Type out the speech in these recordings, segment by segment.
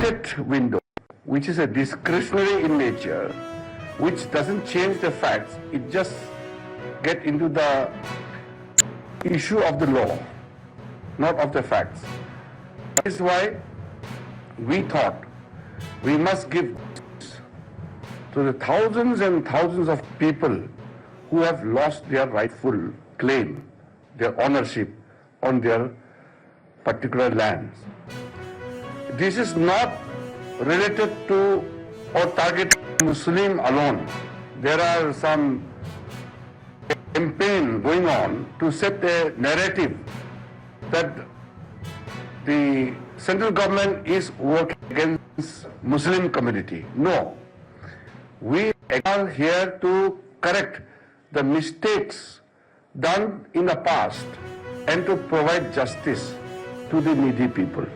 limited window, which is a discretionary in nature, which doesn't change the facts, it just get into the issue of the law, not of the facts. That is why we thought we must give to the thousands and thousands of people who have lost their rightful claim, their ownership on their particular lands. This is not related to or targeted Muslim alone. There are some campaign going on to set a narrative that the central government is working against Muslim community. No. We are here to correct the mistakes done in the past and to provide justice to the needy people.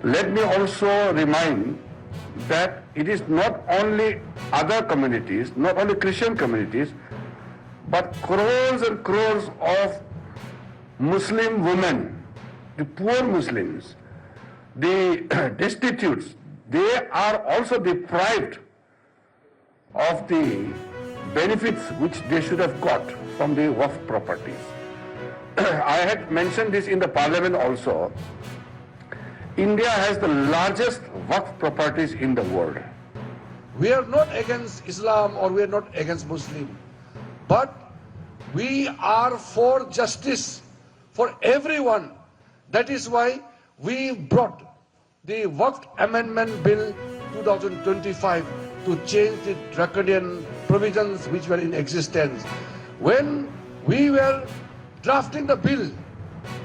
Let me also remind that it is not only other communities, not only Christian communities, but crores and crores of Muslim women, the poor Muslims, the destitutes, they are also deprived of the benefits which they should have got from the Waqf properties. I had mentioned this in the parliament also. India has the largest Waqf properties in the world. We are not against Islam or we are not against Muslim, but we are for justice for everyone. That is why we brought the Waqf Amendment Bill 2025 to change the draconian provisions which were in existence. When we were drafting the bill,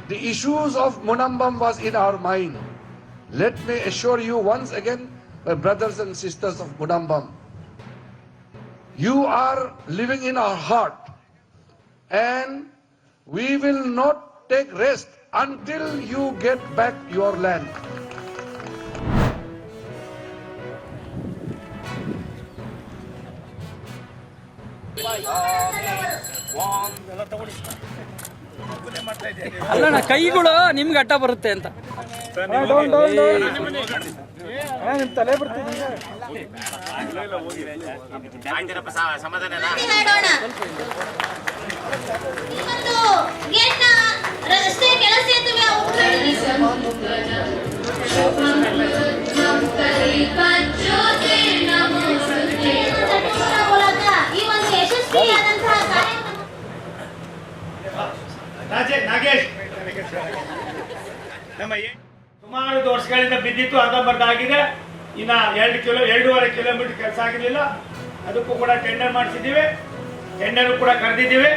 the issues of Munambam was in our mind. Let me assure you once again, my brothers and sisters of Munambam, you are living in our heart, and we will not take rest until you get back your land. ಅಲ್ಲಣ್ಣ ಕೈಗಳು ನಿಮ್ಗೆ ಅಡ್ಡ ಬರುತ್ತೆ ಅಂತ ನಿಮ್ ತಲೆ ಬರ್ತೀನಿ ರಸ್ತೆ ಕೆಲಸ ಈ ಒಂದು ಯಶಸ್ವಿಯಾದಂತಹ ನಾಗೇಶ್ ನಮ್ಮ ಸುಮಾರು ವರ್ಷಗಳಿಂದ ಬಿದ್ದಿತ್ತು, ಅರ್ಧಂಬರ್ಧ ಆಗಿದೆ. ಇನ್ನ 2.5 ಕಿಲೋಮೀಟರ್ ಕೆಲಸ ಆಗಿರಲಿಲ್ಲ. ಅದಕ್ಕೂ ಕೂಡ ಟೆಂಡರ್ ಮಾಡಿಸಿದ್ದೀವಿ, ಟೆಂಡರ್ ಕೂಡ ಕರೆದಿದ್ದೀವಿ.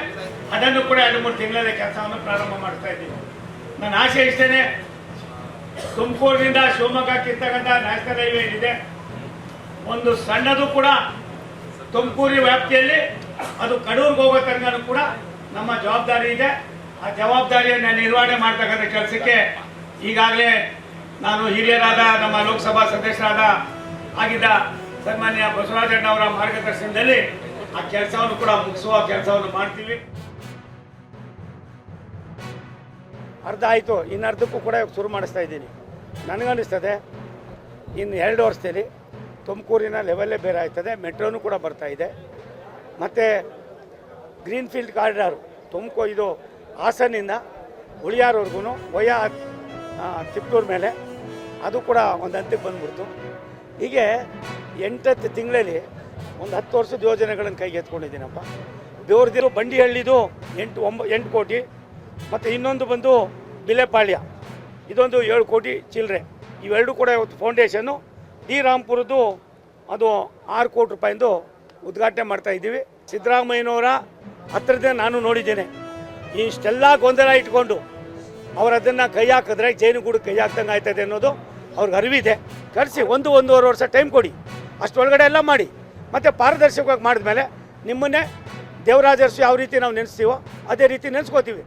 ಅದನ್ನು ಕೂಡ 2-3 ತಿಂಗಳಲ್ಲಿ ಕೆಲಸವನ್ನು ಪ್ರಾರಂಭ ಮಾಡ್ತಾ ಇದ್ದೀವಿ. ನನ್ನ ಆಸೆ ಇಷ್ಟೇನೆ, ತುಮಕೂರಿನಿಂದ ಶಿವಮೊಗ್ಗಕ್ಕೆ ಇರ್ತಕ್ಕಂಥ ನ್ಯಾಷನಲ್ ಹೈವೇ ಏನಿದೆ, ಒಂದು ಸಣ್ಣದು ಕೂಡ ತುಮಕೂರು ವ್ಯಾಪ್ತಿಯಲ್ಲಿ ಅದು ಕಡೂರ್ಗೆ ಹೋಗೋ ತನಕ ಕೂಡ ನಮ್ಮ ಜವಾಬ್ದಾರಿ ಇದೆ. ಆ ಜವಾಬ್ದಾರಿಯನ್ನು ನಿರ್ವಹಣೆ ಮಾಡ್ತಕ್ಕಂಥ ಕೆಲಸಕ್ಕೆ ಈಗಾಗಲೇ ನಾನು ಹಿರಿಯರಾದ ನಮ್ಮ ಲೋಕಸಭಾ ಸದಸ್ಯರಾದ ಆಗಿದ್ದ ಸನ್ಮಾನ್ಯ ಬಸವರಾಜಣ್ಣ ಅವರ ಮಾರ್ಗದರ್ಶನದಲ್ಲಿ ಆ ಕೆಲಸವನ್ನು ಕೂಡ ಮುಗಿಸುವ ಕೆಲಸವನ್ನು ಮಾಡ್ತೀವಿ. ಅರ್ಧ ಆಯಿತು, ಇನ್ನರ್ಧಕ್ಕೂ ಕೂಡ ಶುರು ಮಾಡಿಸ್ತಾ ಇದ್ದೀನಿ. ನನಗನ್ನಿಸ್ತದೆ ಇನ್ನು 2 ವರ್ಷದಲ್ಲಿ ತುಮಕೂರಿನ ಲೆವೆಲ್ಲೇ ಬೇರೆ ಆಯ್ತದೆ. ಮೆಟ್ರೋನು ಕೂಡ ಬರ್ತಾ ಇದೆ. ಮತ್ತು ಗ್ರೀನ್ಫೀಲ್ಡ್ ಕಾರಿಡಾರು ತುಮಕೂರು ಇದು ಹಾಸನಿಂದ ಉಳಿಯಾರವರೆಗೂ ಒಯ್ಯ ತಿಪ್ಟೂರು ಮೇಲೆ ಅದು ಕೂಡ ಒಂದು ಹಂತಕ್ಕೆ ಬಂದ್ಬಿಡ್ತು. ಹೀಗೆ 8 ತಿಂಗಳಲ್ಲಿ ಒಂದು 10 ವರ್ಷದ ಯೋಜನೆಗಳನ್ನು ಕೈಗೆ ಎತ್ಕೊಂಡಿದ್ದೀನಪ್ಪ. ಬೇವ್ರದಿರೋ ಬಂಡಿಹಳ್ಳಿದು 8 ಕೋಟಿ, ಮತ್ತು ಇನ್ನೊಂದು ಬಂದು ಬಿಲೆಪಾಳ್ಯ ಇದೊಂದು 7 ಕೋಟಿ ಚಿಲ್ಲರೆ. ಇವೆರಡು ಕೂಡ ಇವತ್ತು ಫೌಂಡೇಶನ್ನು. ಡಿ ರಾಂಪುರದ್ದು ಅದು 6 ಕೋಟಿ ರೂಪಾಯಿಂದು ಉದ್ಘಾಟನೆ ಮಾಡ್ತಾ ಇದ್ದೀವಿ. ಸಿದ್ದರಾಮಯ್ಯನವರ ಹತ್ತಿರದೇ ನಾನು ನೋಡಿದ್ದೇನೆ. ಇಷ್ಟೆಲ್ಲ ಗೊಂದಲ ಇಟ್ಕೊಂಡು ಅವರು ಅದನ್ನು ಕೈ ಹಾಕಿದ್ರೆ ಜೈನುಗೂಡು ಕೈ ಹಾಕ್ದಂಗೆ ಆಯ್ತದೆ ಅನ್ನೋದು ಅವ್ರಿಗೆ ಅರಿವಿದೆ. ಕರೆಸಿ 1-1.5 ವರ್ಷ ಟೈಮ್ ಕೊಡಿ, ಅಷ್ಟೊಳಗಡೆ ಎಲ್ಲ ಮಾಡಿ. ಮತ್ತು ಪಾರದರ್ಶಕವಾಗಿ ಮಾಡಿದ್ಮೇಲೆ ನಿಮ್ಮನ್ನೇ ದೇವರಾಜರ್ಷಿ ಯಾವ ರೀತಿ ನಾವು ನೆನೆಸ್ತೀವೋ ಅದೇ ರೀತಿ ನೆನೆಸ್ಕೋತೀವಿ.